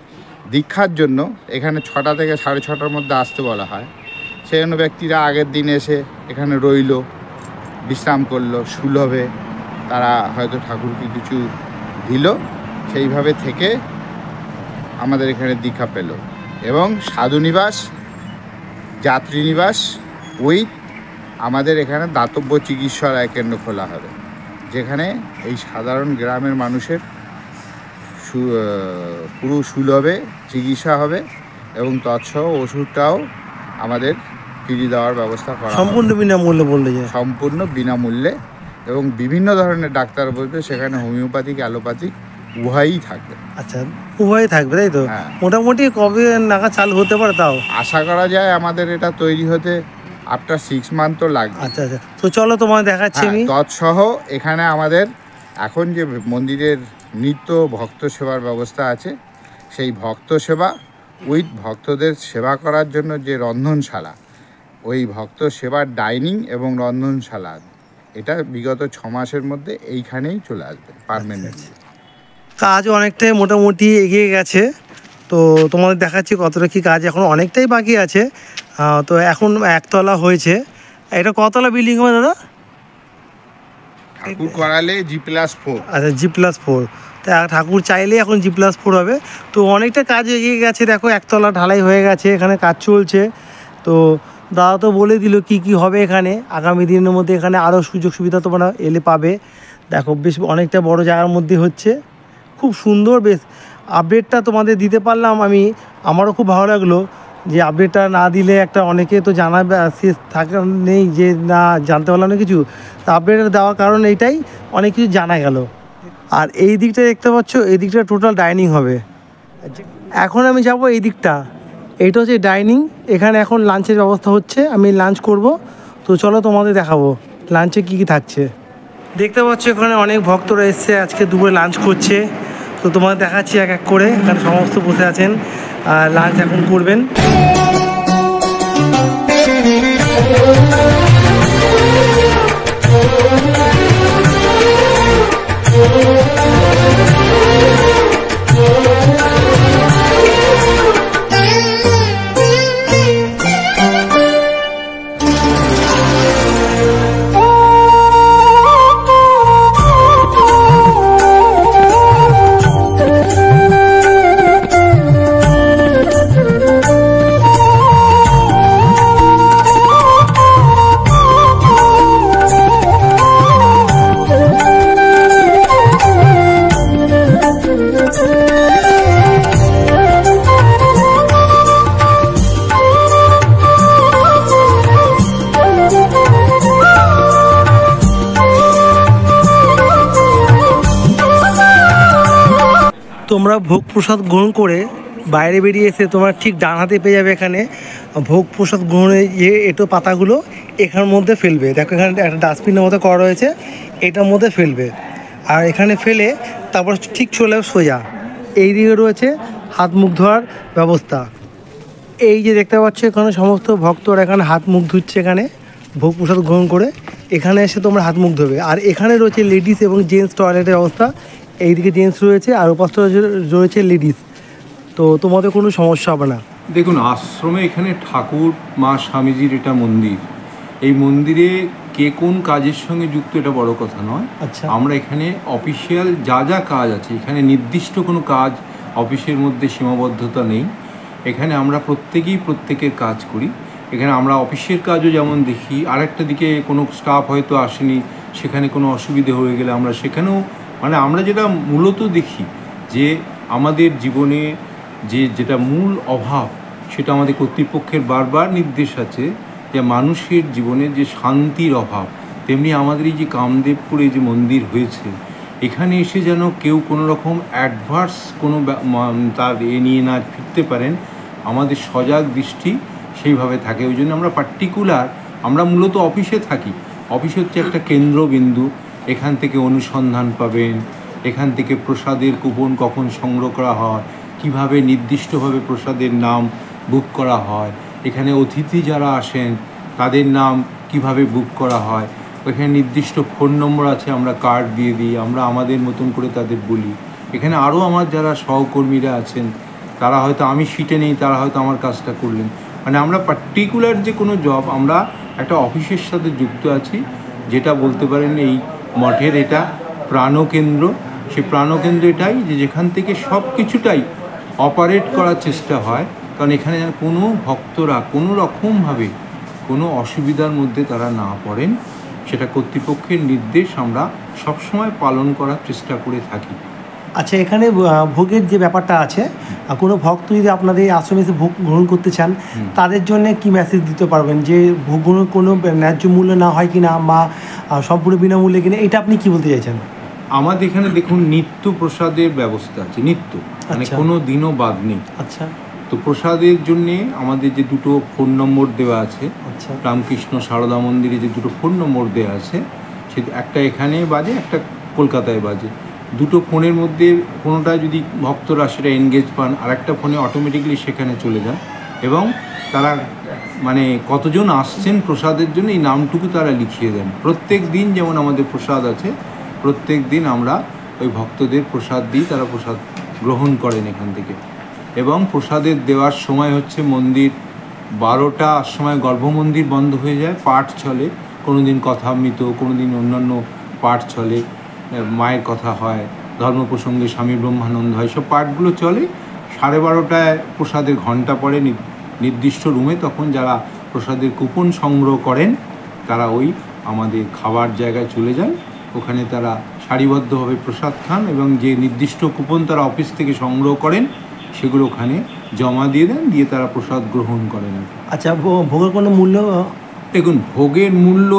দীক্ষার জন্য এখানে 6টা থেকে 6:30টার মধ্যে আসতে বলা হয়। সেহেন ব্যক্তিরা আগের দিন এসে এখানে রইল, বিশ্রাম করলো, সুলভে তারা হয়তো ঠাকুরকে কিছু দিল, সেইভাবে থেকে আমাদের এখানে দীক্ষা পেল। এবং সাধুনিবাস, যাত্রীনিবাস, উইথ আমাদের এখানে দাতব্য চিকিৎসালয় কেন্দ্র খোলা হবে, যেখানে এই সাধারণ গ্রামের মানুষের পুরো সুলভে চিকিৎসা হবে এবং তৎসহ ওষুধটাও আমাদের ফ্রি দেওয়ার ব্যবস্থা করা হবে। সম্পূর্ণ বিনামূল্যে বললে যায়। সম্পূর্ণ বিনামূল্যে, এবং বিভিন্ন ধরনের ডাক্তার বলতে সেখানে হোমিওপ্যাথিক, অ্যালোপ্যাথিক উভয়ই থাকবে। আচ্ছা, উভয় থাকবে তাই তো? হ্যাঁ। মোটামুটি কবে নাগাদ চালু হতে পারে তাও? আশা করা যায় আমাদের এটা তৈরি হতে আফটার 6 মান্থ তো লাগবে। আচ্ছা আচ্ছা, তো চলো তোমায় দেখাচ্ছি আমি। তৎসহ এখানে আমাদের এখন যে মন্দিরের নিত্য ভক্ত সেবার ব্যবস্থা আছে, সেই ভক্ত সেবা উইথ ভক্তদের সেবা করার জন্য যে রন্ধনশালা, ওই ভক্ত সেবার ডাইনিং এবং রন্ধনশালা, এটা বিগত 6 মাসের মধ্যে এইখানেই চলে আসবে পারমানেন্টলি। কাজ অনেকটাই মোটামুটি এগিয়ে গেছে, তো তোমাদের দেখাচ্ছি কতটা কি কাজ, এখন অনেকটাই বাকি আছে। তো এখন একতলা হয়েছে। এটা কতলা বিল্ডিং হবে দাদা? ঠাকুর করালে G+4। আচ্ছা, G+4। তা ঠাকুর চাইলে এখন G+4 হবে। তো অনেকটা কাজ এগিয়ে গেছে, দেখো একতলা ঢালাই হয়ে গেছে, এখানে কাজ চলছে। তো দাদা তো বলে দিল কি কি হবে এখানে আগামী দিনের মধ্যে, এখানে আরও সুযোগ সুবিধা তোমরা এলে পাবে। দেখো বেশ অনেকটা বড় জায়গার মধ্যে হচ্ছে, খুব সুন্দর। বেশ আপডেটটা তোমাদের দিতে পারলাম আমি, আমারও খুব ভালো লাগলো যে আপডেটটা না দিলে একটা অনেকে তো জানা শেষ থাকা নেই, যে না জানতে পারলাম না কিছু। তো আপডেটটা দেওয়ার কারণ এইটাই, অনেক কিছু জানা গেল। আর এই দিকটা দেখতে পাচ্ছ, এই দিকটা টোটাল ডাইনিং হবে। এখন আমি যাব এই দিকটা, এইটা হচ্ছে ডাইনিং। এখানে এখন লাঞ্চের ব্যবস্থা হচ্ছে, আমি লাঞ্চ করব। তো চলো তোমাদের দেখাবো লাঞ্চে কী কী থাকছে। দেখতে পাচ্ছ এখানে অনেক ভক্তরা এসছে, আজকে দুপুরে লাঞ্চ করছে। তো তোমাদের দেখাচ্ছি এক এক করে, এখানে সমস্ত বসে আছেন আর লাঞ্চ এখন করবেন। তোমরা ভোগ প্রসাদ গ্রহণ করে বাইরে বেরিয়ে এসে তোমরা ঠিক ডান হাতে পেয়ে যাবে এখানে ভোগ প্রসাদ গ্রহণের যে এঁটো পাতাগুলো এখানের মধ্যে ফেলবে। দেখো এখানে একটা ডাস্টবিনের মতো করা রয়েছে, এটার মধ্যে ফেলবে। আর এখানে ফেলে তারপর ঠিক চলে সোজা এই দিকে রয়েছে হাত মুখ ধোয়ার ব্যবস্থা। এই যে দেখতে পাচ্ছ এখানে সমস্ত ভক্তরা এখানে হাত মুখ ধুচ্ছে, এখানে ভোগ প্রসাদ গ্রহণ করে এখানে এসে তোমরা হাত মুখ ধোবে। আর এখানে রয়েছে লেডিস এবং জেন্টস টয়লেটের ব্যবস্থা, এইদিকে জেন্টস রয়েছে আর ওপাশটা রয়েছে লেডিস। তো তোমাদের কোনো সমস্যা হবে না। দেখুন, আশ্রমে এখানে ঠাকুর মা স্বামীজির এটা মন্দির। এই মন্দিরে কে কোন কাজের সঙ্গে যুক্ত এটা বড় কথা নয়। আচ্ছা, আমরা এখানে অফিসিয়াল যা যা কাজ আছে, এখানে নির্দিষ্ট কোনো কাজ অফিসের মধ্যে সীমাবদ্ধতা নেই। এখানে আমরা প্রত্যেকেই প্রত্যেকের কাজ করি। এখানে আমরা অফিসের কাজও যেমন দেখি, আরেকটা দিকে কোনো স্টাফ হয়তো আসেনি, সেখানে কোনো অসুবিধে হয়ে গেলে আমরা সেখানেও, মানে আমরা যেটা মূলত দেখি যে আমাদের জীবনে যেটা মূল অভাব, সেটা আমাদের কর্তৃপক্ষের বারবার নির্দেশ আছে যে মানুষের জীবনে যে শান্তির অভাব, তেমনি আমাদের এই যে কামদেবপুরে যে মন্দির হয়েছে, এখানে এসে যেন কেউ কোনো রকম অ্যাডভার্স কোনো তার নিয়ে না ফিরতে পারেন, আমাদের সজাগ দৃষ্টি সেইভাবে থাকে। ওই জন্য আমরা পার্টিকুলার, আমরা মূলত অফিসে থাকি। অফিস হচ্ছে একটা কেন্দ্রবিন্দু, এখান থেকে অনুসন্ধান পাবেন, এখান থেকে প্রসাদের কুপন কখন সংগ্রহ করা হয়, কিভাবে নির্দিষ্টভাবে প্রসাদের নাম বুক করা হয়, এখানে অতিথি যারা আসেন তাদের নাম কিভাবে বুক করা হয়, এখানে নির্দিষ্ট ফোন নম্বর আছে, আমরা কার্ড দিয়ে দিই, আমরা আমাদের মতন করে তাদের বলি। এখানে আরও আমার যারা সহকর্মীরা আছেন, তারা হয়তো আমি সিটে নেই, তারা হয়তো আমার কাজটা করলেন। মানে আমরা পার্টিকুলার যে কোনো জব, আমরা একটা অফিসের সাথে যুক্ত আছি, যেটা বলতে পারেন এই মঠের এটা প্রাণকেন্দ্র। সেই প্রাণকেন্দ্র এটাই যে যেখান থেকে সব কিছুটাই অপারেট করার চেষ্টা হয়, কারণ এখানে যেন কোনো ভক্তরা কোনো রকমভাবে কোনো অসুবিধার মধ্যে তারা না পড়েন, সেটা কর্তৃপক্ষের নির্দেশ আমরা সবসময় পালন করার চেষ্টা করে থাকি। আচ্ছা, এখানে ভোগের যে ব্যাপারটা আছে, কোনো ভক্ত যদি আপনাদের আশ্রমে এসে ভোগ গ্রহণ করতে চান, তাদের জন্য কি মেসেজ দিতে পারবেন যে ভোগ গ্রহণ কোনো ন্যায্য মূল্য না হয় কিনা বা সম্পূর্ণ বিনামূল্যে কিনা, এটা আপনি কি বলতে চাইছেন? আমাদের এখানে দেখুন নিত্য প্রসাদের ব্যবস্থা আছে, নিত্য, মানে কোনো দিনও বাদ নেই। আচ্ছা, তো প্রসাদের জন্যে আমাদের যে দুটো ফোন নম্বর দেওয়া আছে, আচ্ছা, রামকৃষ্ণ সারদা মন্দিরে যে দুটো ফোন নম্বর দেওয়া আছে, সে একটা এখানে বাজে, একটা কলকাতায় বাজে। দুটো ফোনের মধ্যে কোনোটা যদি ভক্তরা সেটা এনগেজ পান, আরেকটা ফোনে অটোমেটিকলি সেখানে চলে যান এবং তারা মানে কতজন আসছেন প্রসাদের জন্য এই নামটুকু তারা লিখিয়ে দেন। প্রত্যেক দিন যেমন আমাদের প্রসাদ আছে, প্রত্যেক দিন আমরা ওই ভক্তদের প্রসাদ দিই, তারা প্রসাদ গ্রহণ করেন এখান থেকে। এবং প্রসাদের দেওয়ার সময় হচ্ছে মন্দির 12টার সময় গর্ভমন্দির বন্ধ হয়ে যায়, পাঠ চলে, কোনো দিন কথামৃত, কোনো দিন অন্যান্য পাঠ চলে, মায়ের কথা হয়, ধর্ম প্রসঙ্গে স্বামী ব্রহ্মানন্দ হয়, সব পাঠগুলো চলে। 12:30টায় প্রসাদের ঘণ্টা পড়ে নির্দিষ্ট রুমে, তখন যারা প্রসাদের কুপন সংগ্রহ করেন তারা ওই আমাদের খাবার জায়গায় চলে যান, ওখানে তারা সারিবদ্ধভাবে প্রসাদ খান এবং যে নির্দিষ্ট কুপন তারা অফিস থেকে সংগ্রহ করেন সেগুলো ওখানে জমা দিয়ে দেন, দিয়ে তারা প্রসাদ গ্রহণ করেন। আচ্ছা, ভোগের কোনো মূল্য? দেখুন, ভোগের মূল্য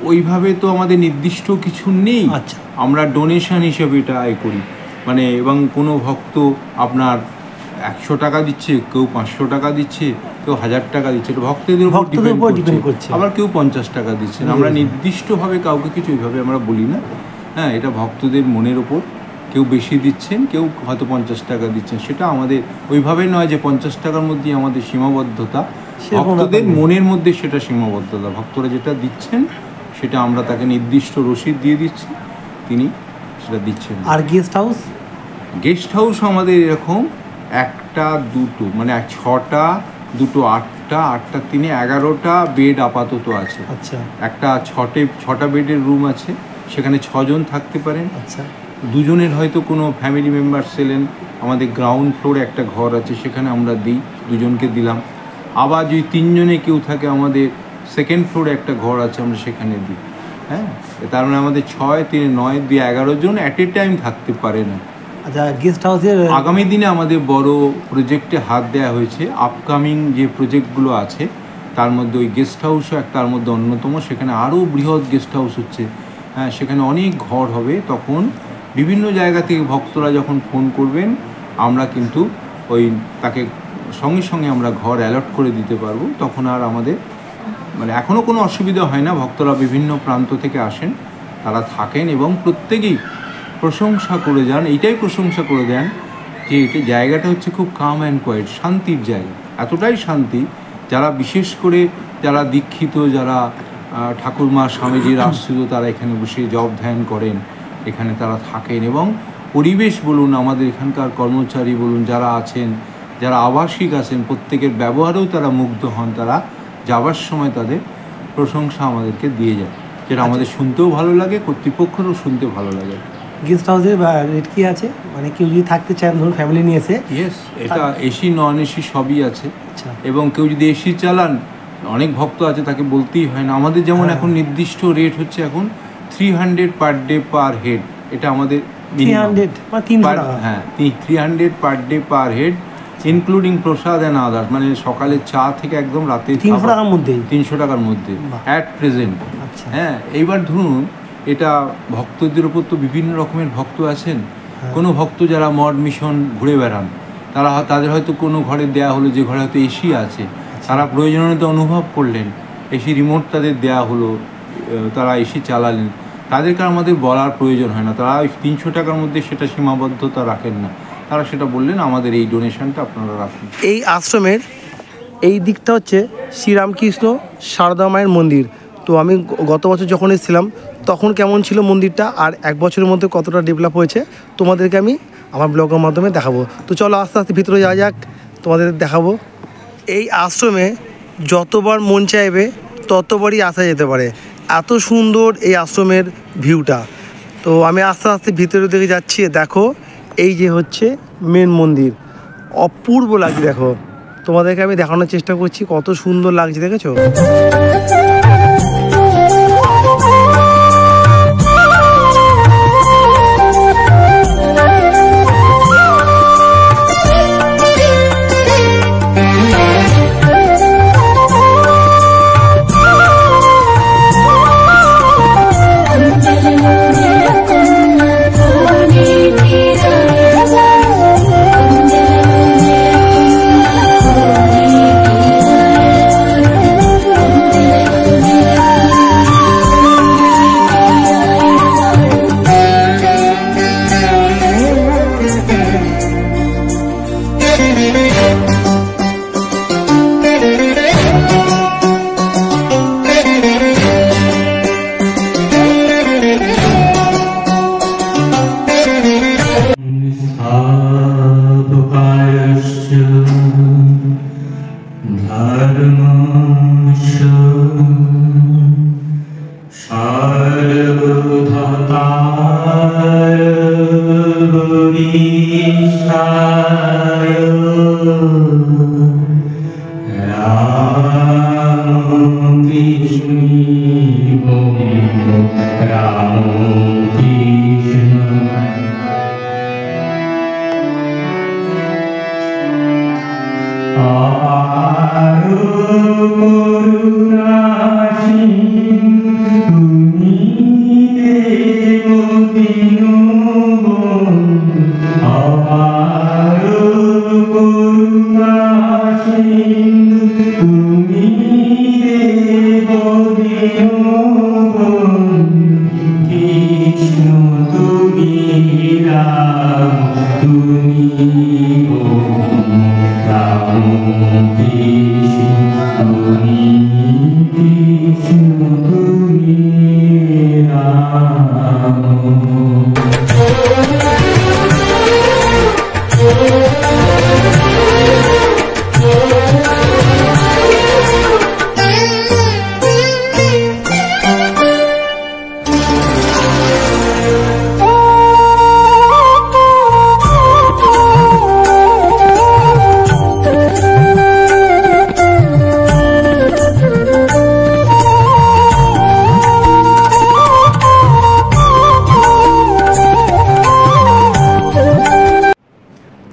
ওইভাবে তো আমাদের নির্দিষ্ট কিছু নেই। আচ্ছা, আমরা ডোনেশন হিসেবে এটা করি, মানে এবং কোনো ভক্ত আপনার 100 টাকা দিচ্ছে, কেউ 500 টাকা দিচ্ছে, কেউ 1000 টাকা দিচ্ছে, এটা ভক্তদের উপর ডিপেন্ড করছে। আবার কেউ 50 টাকা দিচ্ছেন। আমরা নির্দিষ্টভাবে কাউকে কিছু ওইভাবে আমরা বলি না। হ্যাঁ, এটা ভক্তদের মনের ওপর, কেউ বেশি দিচ্ছেন, কেউ হয়তো 50 টাকা দিচ্ছেন, সেটা আমাদের ওইভাবে নয় যে 50 টাকার মধ্যেই আমাদের সীমাবদ্ধতা, ভক্তদের মনের মধ্যে সেটা সীমাবদ্ধতা। ভক্তরা যেটা দিচ্ছেন সেটা আমরা তাকে নির্দিষ্ট রসিদ দিয়ে দিচ্ছি, তিনি সেটা দিচ্ছেন। আর গেস্ট হাউস? গেস্ট হাউস আমাদের এরকম 1টা 2টো, মানে 6টা 2টো 8টা 8টা 3 11টা বেড আপাতত আছে। আচ্ছা, একটা 6টা বেডের রুম আছে, সেখানে 6 জন থাকতে পারেন। আচ্ছা, 2 জনের হয়তো কোনো ফ্যামিলি মেম্বার্স এলেন, আমাদের গ্রাউন্ড ফ্লোরে একটা ঘর আছে, সেখানে আমরা দিই, 2 জনকে দিলাম। আবার যদি 3 জনে কেউ থাকে, আমাদের সেকেন্ড ফ্লোরে একটা ঘর আছে, আমরা সেখানে দিই। হ্যাঁ, তার মানে আমাদের 6 3 9 2 11 জন অ্যাট এ টাইম থাকতে পারে না। আচ্ছা, গেস্ট হাউসের আগামী দিনে আমাদের বড় প্রজেক্টে হাত দেওয়া হয়েছে। আপকামিং যে প্রজেক্টগুলো আছে তার মধ্যে ওই গেস্ট হাউসও তার মধ্যে অন্যতম। সেখানে আরও বৃহৎ গেস্ট হাউস হচ্ছে। হ্যাঁ, সেখানে অনেক ঘর হবে। তখন বিভিন্ন জায়গা থেকে ভক্তরা যখন ফোন করবেন, আমরা কিন্তু ওই তাকে সঙ্গে সঙ্গে আমরা ঘর অ্যালট করে দিতে পারবো। তখন আর আমাদের মানে এখনও কোনো অসুবিধা হয় না। ভক্তরা বিভিন্ন প্রান্ত থেকে আসেন, তারা থাকেন এবং প্রত্যেকেই প্রশংসা করে যান, এইটাই প্রশংসা করে দেন যে এটা জায়গাটা হচ্ছে খুব কাম অ্যান্ড কোয়েট, শান্তির জায়গা। এতটাই শান্তি, যারা বিশেষ করে যারা দীক্ষিত, যারা ঠাকুরমা স্বামীজির আশ্রিত, তারা এখানে বসে জপ ধ্যান করেন, এখানে তারা থাকেন। এবং পরিবেশ বলুন, আমাদের এখানকার কর্মচারী বলুন, যারা আছেন, যারা আবাসিক আছেন, প্রত্যেকের ব্যবহারেও তারা মুগ্ধ হন। তারা যাবার সময় তাদের প্রশংসা আমাদেরকে দিয়ে যায়, যেটা আমাদের শুনতেও ভালো লাগে, কর্তৃপক্ষেরও শুনতে ভালো লাগে। গেস্ট হাউসের রেট কি আছে? মানে কেউ যদি থাকতে চান, ধরুন ফ্যামিলি নিয়ে এসে? ইয়েস, এটা এসি নন এসি সবই আছে। আচ্ছা, এবং কেউ যদি এসি চালান, অনেক ভক্ত আছে, তাকে বলতেই হয় না। আমাদের যেমন এখন নির্দিষ্ট রেট হচ্ছে এখন 300 পার ডে পার হেড। এটা আমাদের 300 মানে 300 টাকা। হ্যাঁ, 300 per day per head, including Prasad and others. মানে সকালে চা থেকে একদম রাতে 300 টাকার মধ্যেই? 300 টাকার মধ্যে অ্যাট প্রেজেন্ট। আচ্ছা, হ্যাঁ, এইবার ধরুন এটা ভক্তদের উপর তো বিভিন্ন রকমের ভক্ত আছেন। কোনো ভক্ত যারা মঠ মিশন ঘুরে বেড়ান, তাদের হয়তো কোনো ঘরে দেয়া হলো, যে ঘরে হয়তো এসি আছে, তারা প্রয়োজনীয়তা অনুভব করলেন, এসি রিমোট তাদের দেয়া হলো, তারা এসি চালালেন, তাদেরকে আমাদের বলার প্রয়োজন হয় না। তারা 300 টাকার মধ্যে সেটা সীমাবদ্ধতা রাখেন না, তারা সেটা বললেন আমাদের এই ডোনেশনটা আপনারা রাখুন। এই আশ্রমের এই দিকটা হচ্ছে শ্রীরামকৃষ্ণ সারদা মায়ের মন্দির। তো আমি গত বছর যখন এসেছিলাম তখন কেমন ছিল মন্দিরটা, আর 1 বছরের মধ্যে কতটা ডেভেলপ হয়েছে তোমাদেরকে আমি আমার ব্লগের মাধ্যমে দেখাবো। তো চলো আস্তে আস্তে ভিতরে যাওয়া যাক, তোমাদের দেখাবো। এই আশ্রমে যতবার মন চাইবে ততবারই আসা যেতে পারে, এত সুন্দর এই আশ্রমের ভিউটা। তো আমি আস্তে আস্তে ভিতরের দিকে যাচ্ছি। দেখো, এই যে হচ্ছে মেন মন্দির, অপূর্ব লাগছে। দেখো, তোমাদেরকে আমি দেখানোর চেষ্টা করছি, কত সুন্দর লাগছে, দেখেছো?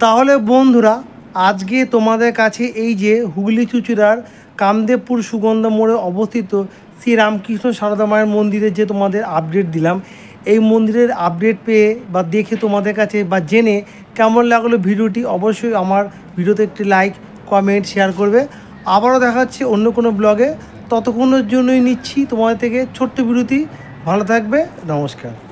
তাহলে বন্ধুরা, আজকে তোমাদের কাছে এই যে হুগলি চুঁচুড়ার কামদেবপুর সুগন্ধ মোড়ে অবস্থিত শ্রী রামকৃষ্ণ সারদা মায়ের মন্দিরে যে তোমাদের আপডেট দিলাম, এই মন্দিরের আপডেট পেয়ে বা দেখে তোমাদের কাছে বা জেনে কেমন লাগলো ভিডিওটি, অবশ্যই আমার ভিডিওতে একটি লাইক, কমেন্ট, শেয়ার করবে। আবারও দেখা হচ্ছে অন্য কোনো ব্লগে। ততক্ষণের জন্যই নিচ্ছি তোমাদের থেকে ছোট্ট বিরতি। ভালো থাকবে, নমস্কার।